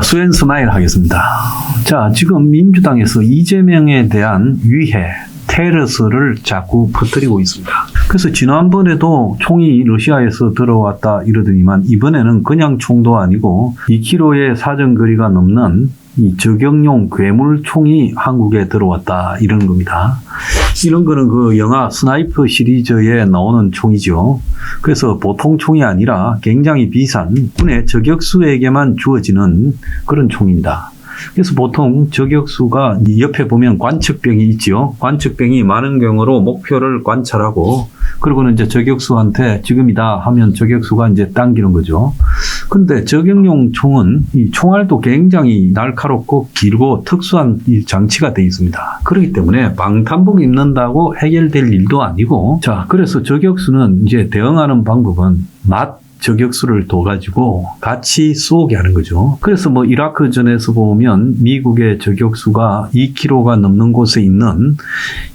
수엔 스마일 하겠습니다. 자, 지금 민주당에서 이재명에 대한 위해, 테러스를 자꾸 퍼뜨리고 있습니다. 그래서 지난번에도 총이 러시아에서 들어왔다 이러더니만 이번에는 그냥 총도 아니고 2km의 사정거리가 넘는 이 저격용 괴물총이 한국에 들어왔다 이런 겁니다. 이런 거는 그 영화 스나이퍼 시리즈에 나오는 총이죠. 그래서 보통 총이 아니라 굉장히 비싼 군의 저격수에게만 주어지는 그런 총입니다. 그래서 보통 저격수가 옆에 보면 관측병이 있지요. 관측병이 많은 경우로 목표를 관찰하고 그리고는 이제 저격수한테 지금이다 하면 저격수가 이제 당기는 거죠. 근데 저격용 총은 이 총알도 굉장히 날카롭고 길고 특수한 이 장치가 되어 있습니다. 그렇기 때문에 방탄복 입는다고 해결될 일도 아니고, 자, 그래서 저격수는 이제 대응하는 방법은 저격수를 둬가지고 같이 쏘게 하는 거죠. 그래서 뭐 이라크전에서 보면 미국의 저격수가 2km가 넘는 곳에 있는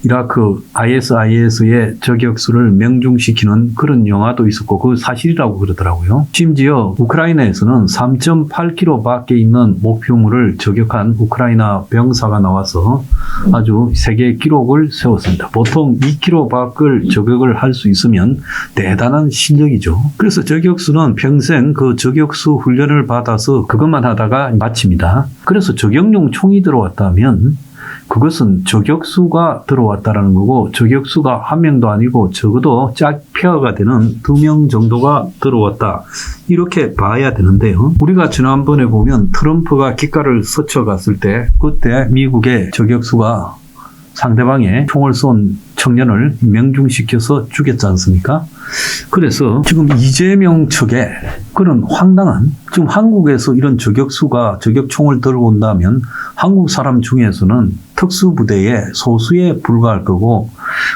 이라크 ISIS의 저격수를 명중시키는 그런 영화도 있었고 그 사실이라고 그러더라고요. 심지어 우크라이나에서는 3.8km 밖에 있는 목표물을 저격한 우크라이나 병사가 나와서 아주 세계 기록을 세웠습니다. 보통 2km 밖을 저격을 할 수 있으면 대단한 실력이죠. 그래서 저격수는 평생 그 저격수 훈련을 받아서 그것만 하다가 마칩니다. 그래서 저격용 총이 들어왔다면 그것은 저격수가 들어왔다라는 거고, 저격수가 한 명도 아니고 적어도 짝페어가 되는 2명 정도가 들어왔다 이렇게 봐야 되는데요. 우리가 지난번에 보면 트럼프가 기가를 스쳐갔을 때 그때 미국의 저격수가 상대방의 총을 쏜 청년을 명중시켜서 죽였지 않습니까? 그래서 지금 이재명 측에 그런 황당한, 지금 한국에서 이런 저격총을 들고 온다면 한국 사람 중에서는 특수부대의 소수에 불과할 거고,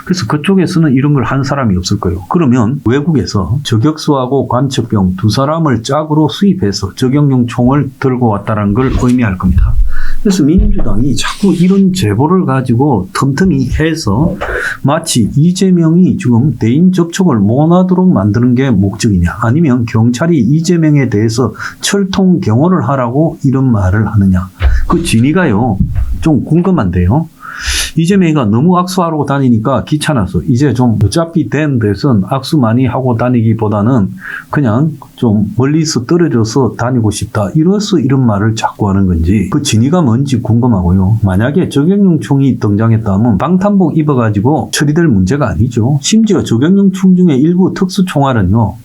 그래서 그쪽에서는 이런 걸 한 사람이 없을 거예요. 그러면 외국에서 저격수하고 관측병 두 사람을 짝으로 수입해서 저격용 총을 들고 왔다는 걸 의미할 겁니다. 그래서 민주당이 자꾸 이런 제보를 가지고 틈틈이 해서 마치 이재명이 지금 대인 접촉을 못하도록 만드는 게 목적이냐, 아니면 경찰이 이재명에 대해서 철통 경호를 하라고 이런 말을 하느냐, 그 진위가요 좀 궁금한데요. 이재명이가 너무 악수하러 다니니까 귀찮아서 이제 좀 어차피 된 데선 악수 많이 하고 다니기보다는 그냥 좀 멀리서 떨어져서 다니고 싶다, 이래서 이런 말을 자꾸 하는 건지 그 진위가 뭔지 궁금하고요. 만약에 저격용 총이 등장했다면 방탄복 입어가지고 처리될 문제가 아니죠. 심지어 저격용 총 중에 일부 특수총알은요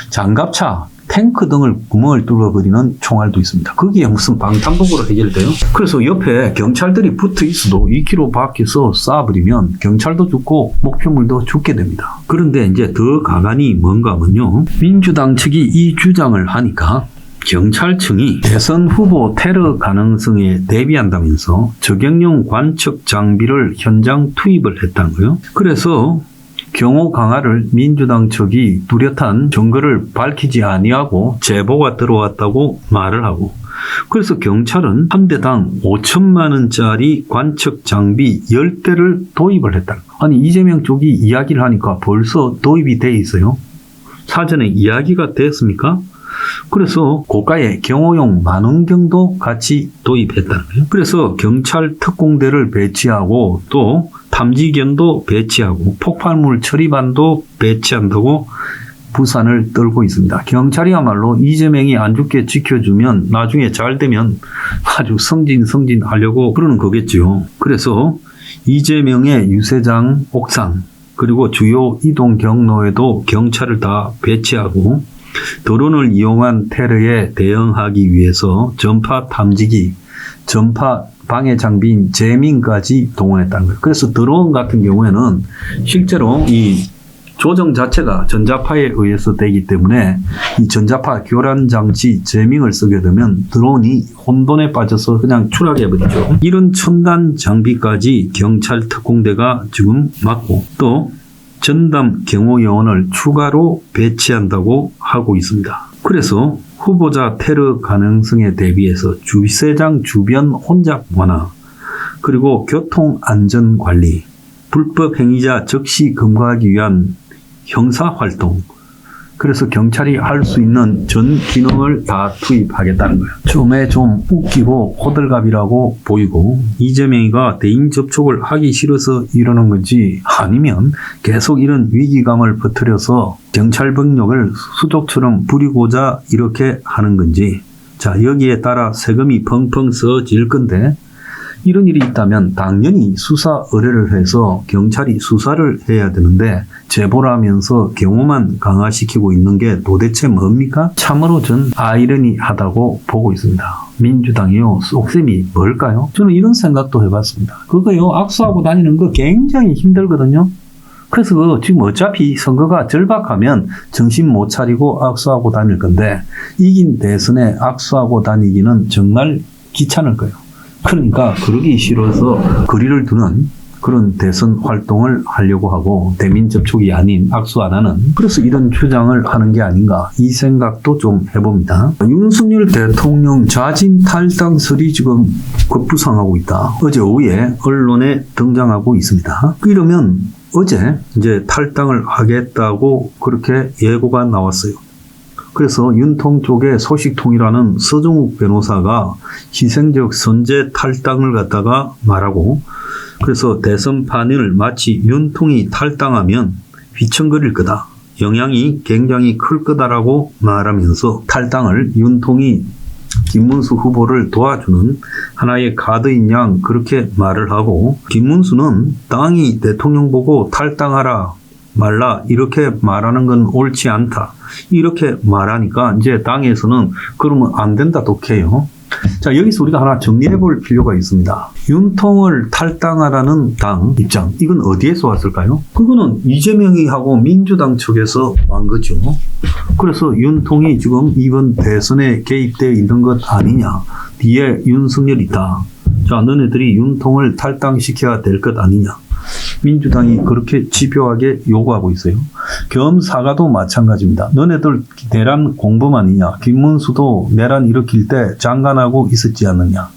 장갑차, 탱크 등을 구멍을 뚫어버리는 총알도 있습니다. 거기에 무슨 방탄복으로 해결돼요? 그래서 옆에 경찰들이 붙어 있어도 2km 밖에서 쏴버리면 경찰도 죽고 목표물도 죽게 됩니다. 그런데 이제 더 가관이 뭔가 하면요, 민주당 측이 이 주장을 하니까 경찰청이 대선 후보 테러 가능성에 대비한다면서 저격용 관측 장비를 현장 투입을 했다는 거예요. 그래서 경호 강화를 민주당 측이 뚜렷한 증거를 밝히지 아니하고 제보가 들어왔다고 말을 하고, 그래서 경찰은 한 대당 5천만 원짜리 관측 장비 10대를 도입을 했다. 아니, 이재명 쪽이 이야기를 하니까 벌써 도입이 돼 있어요. 사전에 이야기가 됐습니까? 그래서 고가의 경호용 만원경도 같이 도입했다는 거예요. 그래서 경찰 특공대를 배치하고 또 탐지견도 배치하고 폭발물 처리반도 배치한다고 부산을 떨고 있습니다. 경찰이야말로 이재명이 안 죽게 지켜주면 나중에 잘 되면 아주 승진하려고 그러는 거겠죠. 그래서 이재명의 유세장 옥상 그리고 주요 이동 경로에도 경찰을 다 배치하고 드론을 이용한 테러에 대응하기 위해서 전파 탐지기, 전파 방해 장비인 제민까지 동원했다는 거예요. 그래서 드론 같은 경우에는 실제로 이 조정 자체가 전자파에 의해서 되기 때문에 이 전자파 교란 장치 제밍을 쓰게 되면 드론이 혼돈에 빠져서 그냥 추락해버리죠. 이런 첨단 장비까지 경찰 특공대가 지금 맡고 또 전담 경호 요원을 추가로 배치한다고 하고 있습니다. 그래서 후보자 테러 가능성에 대비해서 주세장 주변 혼잡 완화, 그리고 교통안전관리, 불법 행위자 즉시 검거하기 위한 형사활동, 그래서 경찰이 할 수 있는 전 기능을 다 투입하겠다는 거예요. 처음에 좀 웃기고 호들갑이라고 보이고 이재명이가 대인 접촉을 하기 싫어서 이러는 건지 아니면 계속 이런 위기감을 퍼뜨려서 경찰 병력을 수족처럼 부리고자 이렇게 하는 건지 자 여기에 따라 세금이 펑펑 써질 건데 이런 일이 있다면 당연히 수사 의뢰를 해서 경찰이 수사를 해야 되는데 제보를 하면서 경호만 강화시키고 있는 게 도대체 뭡니까? 참으로 전 아이러니하다고 보고 있습니다. 민주당이요 속셈이 뭘까요? 저는 이런 생각도 해봤습니다. 그거요 악수하고 다니는 거 굉장히 힘들거든요. 그래서 지금 어차피 선거가 절박하면 정신 못 차리고 악수하고 다닐 건데 이긴 대선에 악수하고 다니기는 정말 귀찮을 거예요. 그러니까 그러기 싫어서 거리를 두는 그런 대선 활동을 하려고 하고 대민 접촉이 아닌 악수 안 하는 그래서 이런 주장을 하는 게 아닌가 이 생각도 좀 해봅니다. 윤석열 대통령 자진 탈당설이 지금 급부상하고 있다. 어제 오후에 언론에 등장하고 있습니다. 이러면 어제 이제 탈당을 하겠다고 그렇게 예고가 나왔어요. 그래서 윤통 쪽의 소식통이라는 서정욱 변호사가 희생적 선제 탈당을 갖다가 말하고 그래서 대선 판을 마치 윤통이 탈당하면 휘청거릴 거다. 영향이 굉장히 클 거다라고 말하면서 탈당을 윤통이 김문수 후보를 도와주는 하나의 카드인 양 그렇게 말을 하고 김문수는 당이 대통령 보고 탈당하라 말라 이렇게 말하는 건 옳지 않다. 이렇게 말하니까 이제 당에서는 그러면 안 된다 독해요. 자 여기서 우리가 하나 정리해 볼 필요가 있습니다. 윤통을 탈당하라는 당 입장 이건 어디에서 왔을까요? 그거는 이재명이 하고 민주당 측에서 왔 거죠. 그래서 윤통이 지금 이번 대선에 개입되어 있는 것 아니냐. 뒤에 윤석열이 있다. 자 너네들이 윤통을 탈당시켜야 될 것 아니냐. 민주당이 그렇게 집요하게 요구하고 있어요. 겸사가도 마찬가지입니다. 너네들 내란 공범 아니냐. 김문수도 내란 일으킬 때 장관하고 있었지 않느냐.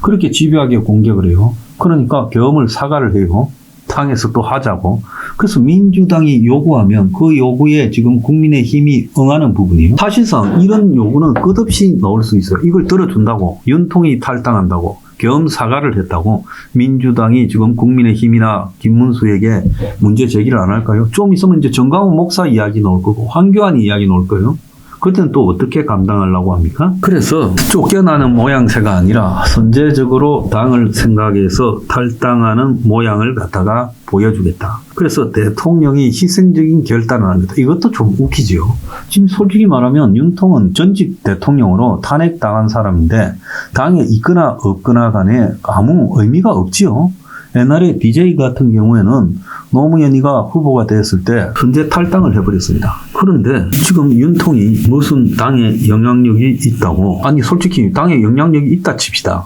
그렇게 집요하게 공격을 해요. 그러니까 겸을 사과를 해요. 당에서 또 하자고. 그래서 민주당이 요구하면 그 요구에 지금 국민의힘이 응하는 부분이에요. 사실상 이런 요구는 끝없이 나올 수 있어요. 이걸 들어준다고. 윤통이 탈당한다고. 겸 사과를 했다고 민주당이 지금 국민의힘이나 김문수에게 문제 제기를 안 할까요? 좀 있으면 이제 정강훈 목사 이야기 나올 거고 황교안 이야기 나올 거예요. 그때는 또 어떻게 감당하려고 합니까? 그래서 쫓겨나는 모양새가 아니라 선제적으로 당을 생각해서 탈당하는 모양을 갖다가 보여주겠다. 그래서 대통령이 희생적인 결단을 하는 거다. 이것도 좀 웃기죠. 지금 솔직히 말하면 윤통은 전직 대통령으로 탄핵당한 사람인데 당에 있거나 없거나 간에 아무 의미가 없지요. 옛날에 DJ 같은 경우에는 노무현이가 후보가 됐을 때 선제 탈당을 해버렸습니다. 그런데 지금 윤통이 무슨 당에 영향력이 있다고 아니 솔직히 당에 영향력이 있다 칩시다.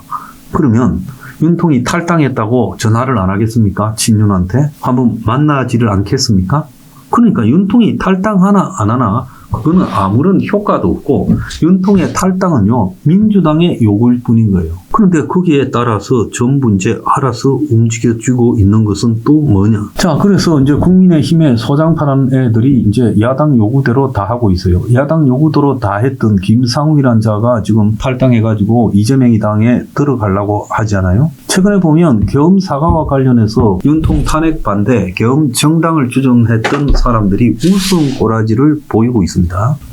그러면 윤통이 탈당했다고 전화를 안 하겠습니까? 친윤한테? 한번 만나지를 않겠습니까? 그러니까 윤통이 탈당하나 안 하나 그거는 아무런 효과도 없고 윤통의 탈당은요 민주당의 요구일 뿐인 거예요. 그런데 거기에 따라서 전부 이제 알아서 움직여주고 있는 것은 또 뭐냐? 자, 그래서 이제 국민의힘에 소장파라는 애들이 이제 야당 요구대로 다 하고 있어요. 야당 요구대로 다 했던 김상욱이란 자가 지금 탈당해가지고 이재명이 당에 들어가려고 하잖아요. 최근에 보면 겸 사과와 관련해서 윤통 탄핵 반대, 겸 정당을 주장했던 사람들이 우스운 꼬라지를 보이고 있습니다.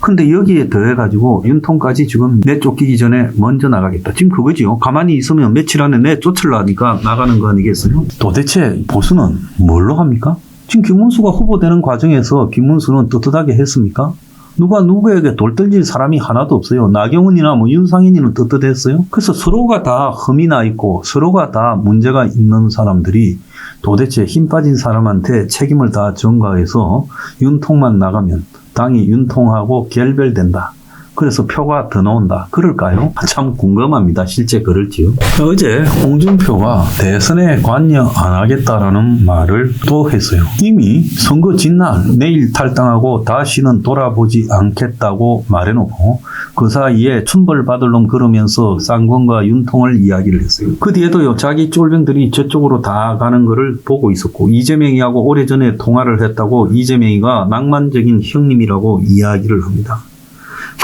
근데 여기에 더해가지고 윤통까지 지금 내쫓기기 전에 먼저 나가겠다. 지금 그거지요. 가만히 있으면 며칠 안에 내쫓으려니까 나가는 거 아니겠어요? 도대체 보수는 뭘로 합니까? 지금 김문수가 후보되는 과정에서 김문수는 떳떳하게 했습니까? 누가 누구에게 돌떨질 사람이 하나도 없어요. 나경원이나 뭐 윤상현이는 떳떳했어요. 그래서 서로가 다 흠이 나 있고 서로가 다 문제가 있는 사람들이 도대체 힘 빠진 사람한테 책임을 다 전가해서 윤통만 나가면 당이 윤통하고 결별된다. 그래서 표가 더 나온다. 그럴까요? 참 궁금합니다. 실제 그럴지요. 어제 홍준표가 대선에 관여 안 하겠다라는 말을 또 했어요. 이미 선거 진날 내일 탈당하고 다시는 돌아보지 않겠다고 말해놓고 그 사이에 춘벌받을 놈 그러면서 쌍권과 윤통을 이야기를 했어요. 그 뒤에도요, 자기 쫄병들이 저쪽으로 다 가는 거를 보고 있었고, 이재명이하고 오래전에 통화를 했다고 이재명이가 낭만적인 형님이라고 이야기를 합니다.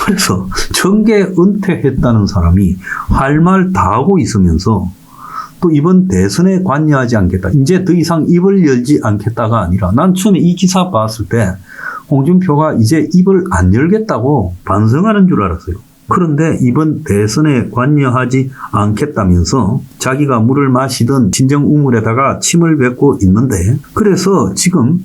그래서 정계 은퇴했다는 사람이 할 말 다 하고 있으면서 또 이번 대선에 관여하지 않겠다. 이제 더 이상 입을 열지 않겠다가 아니라, 난 처음에 이 기사 봤을 때 홍준표가 이제 입을 안 열겠다고 반성하는 줄 알았어요. 그런데 이번 대선에 관여하지 않겠다면서 자기가 물을 마시던 진정 우물에다가 침을 뱉고 있는데, 그래서 지금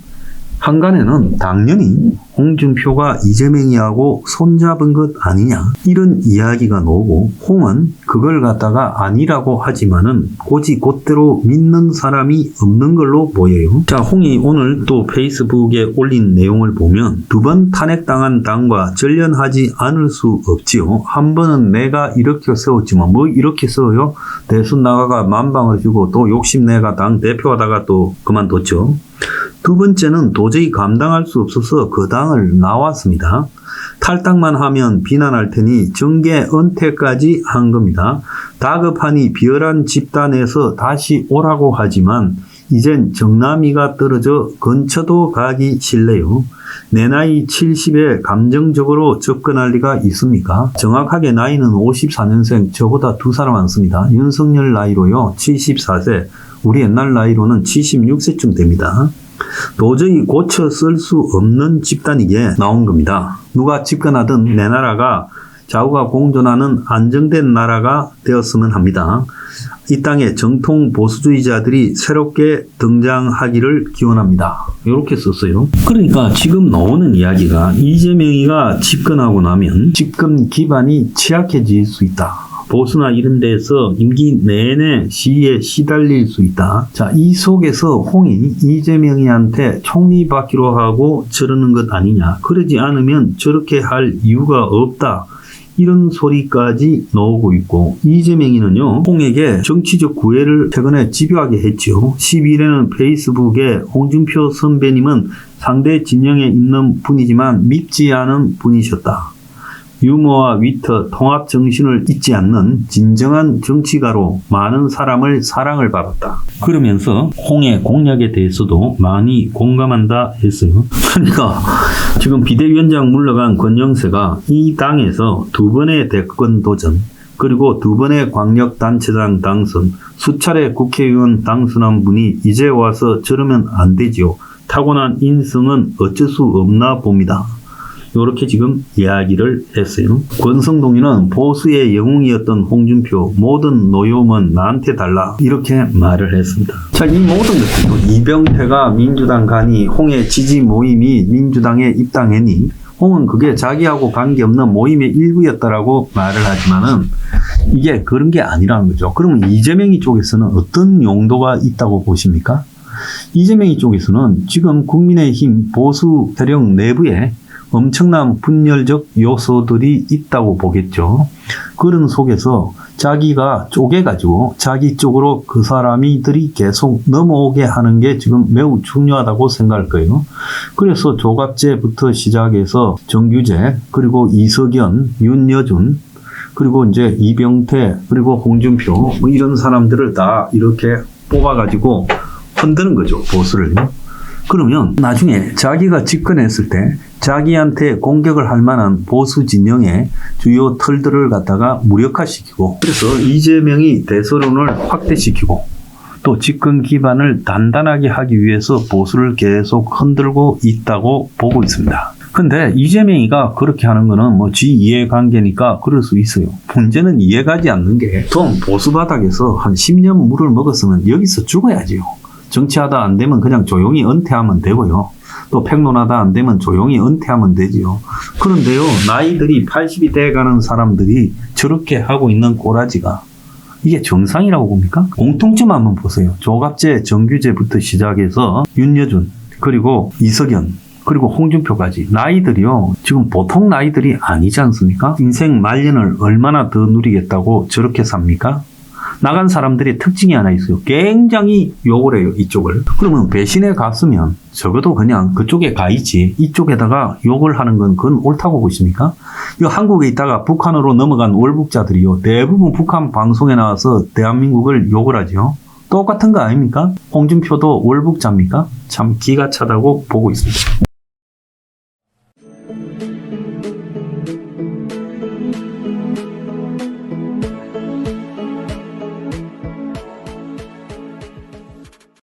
한간에는 당연히 홍준표가 이재명이하고 손잡은 것 아니냐, 이런 이야기가 나오고, 홍은 그걸 갖다가 아니라고 하지만은 곧이 곧대로 믿는 사람이 없는 걸로 보여요. 자, 홍이 오늘 또 페이스북에 올린 내용을 보면, 2번 탄핵당한 당과 전련하지 않을 수 없지요. 한 번은 내가 이렇게 세웠지만 뭐 이렇게 세워요? 대선 나가가 만방을 주고 또 욕심내가 당 대표하다가 또 그만뒀죠. 두 번째는 도저히 감당할 수 없어서 그 당을 나왔습니다. 탈당만 하면 비난할 테니 정계 은퇴까지 한 겁니다. 다급하니 비열한 집단에서 다시 오라고 하지만 이젠 정남이가 떨어져 근처도 가기 싫네요. 내 나이 70에 감정적으로 접근할 리가 있습니까? 정확하게 나이는 54년생, 저보다 2살 많습니다. 윤석열 나이로요, 74세, 우리 옛날 나이로는 76세쯤 됩니다. 도저히 고쳐 쓸 수 없는 집단이게 나온 겁니다. 누가 집권하든 내 나라가 좌우가 공존하는 안정된 나라가 되었으면 합니다. 이 땅에 정통 보수주의자들이 새롭게 등장하기를 기원합니다. 이렇게 썼어요. 그러니까 지금 나오는 이야기가 이재명이가 집권하고 나면 집권 기반이 취약해질 수 있다. 보수나 이런 데서 임기 내내 시위에 시달릴 수 있다. 자, 이 속에서 홍이 이재명이한테 총리 받기로 하고 저러는 것 아니냐. 그러지 않으면 저렇게 할 이유가 없다. 이런 소리까지 나오고 있고, 이재명이는요, 홍에게 정치적 구애를 최근에 집요하게 했죠. 12일에는 페이스북에 홍준표 선배님은 상대 진영에 있는 분이지만 밉지 않은 분이셨다. 유머와 위트, 통합 정신을 잊지 않는 진정한 정치가로 많은 사람을 사랑을 받았다. 그러면서 홍의 공약에 대해서도 많이 공감한다 했어요. 그러니까 지금 비대위원장 물러간 권영세가 이 당에서 2번의 대권 도전, 그리고 2번의 광역단체장 당선, 수차례 국회의원 당선한 분이 이제 와서 저러면 안 되지요. 타고난 인성은 어쩔 수 없나 봅니다. 이렇게 지금 이야기를 했어요. 권성동이는 보수의 영웅이었던 홍준표, 모든 노여움은 나한테 달라, 이렇게 말을 했습니다. 자, 이 모든 것들도 이병태가 민주당 가니 홍의 지지 모임이 민주당에 입당했니, 홍은 그게 자기하고 관계없는 모임의 일부였다라고 말을 하지만은 이게 그런 게 아니라는 거죠. 그러면 이재명이 쪽에서는 어떤 용도가 있다고 보십니까? 이재명이 쪽에서는 지금 국민의힘 보수 세력 내부에 엄청난 분열적 요소들이 있다고 보겠죠. 그런 속에서 자기가 쪼개가지고 자기 쪽으로 그 사람들이 계속 넘어오게 하는 게 지금 매우 중요하다고 생각할 거예요. 그래서 조갑재부터 시작해서 정규재, 그리고 이석연, 윤여준, 그리고 이제 이병태, 그리고 홍준표, 뭐 이런 사람들을 다 이렇게 뽑아가지고 흔드는 거죠, 보수를. 그러면 나중에 자기가 집권했을 때 자기한테 공격을 할 만한 보수 진영의 주요 털들을 갖다가 무력화시키고, 그래서 이재명이 대서론을 확대시키고 또 집권 기반을 단단하게 하기 위해서 보수를 계속 흔들고 있다고 보고 있습니다. 근데 이재명이가 그렇게 하는 거는 뭐 지 이해관계니까 그럴 수 있어요. 문제는 이해가지 않는 게, 좀 보수 바닥에서 한 10년 물을 먹었으면 여기서 죽어야지요. 정치하다 안 되면 그냥 조용히 은퇴하면 되고요. 또 팩론하다 안 되면 조용히 은퇴하면 되지요. 그런데요, 나이들이 80이 돼가는 사람들이 저렇게 하고 있는 꼬라지가 이게 정상이라고 봅니까? 공통점 한번 보세요. 조갑재, 정규재부터 시작해서 윤여준, 그리고 이석연, 그리고 홍준표까지 나이들이요. 지금 보통 나이들이 아니지 않습니까? 인생 말년을 얼마나 더 누리겠다고 저렇게 삽니까? 나간 사람들의 특징이 하나 있어요. 굉장히 욕을 해요, 이쪽을. 그러면 배신에 갔으면 적어도 그냥 그쪽에 가 있지. 이쪽에다가 욕을 하는 건 그건 옳다고 보십니까? 이 한국에 있다가 북한으로 넘어간 월북자들이요. 대부분 북한 방송에 나와서 대한민국을 욕을 하죠. 똑같은 거 아닙니까? 홍준표도 월북자입니까? 참 기가 차다고 보고 있습니다.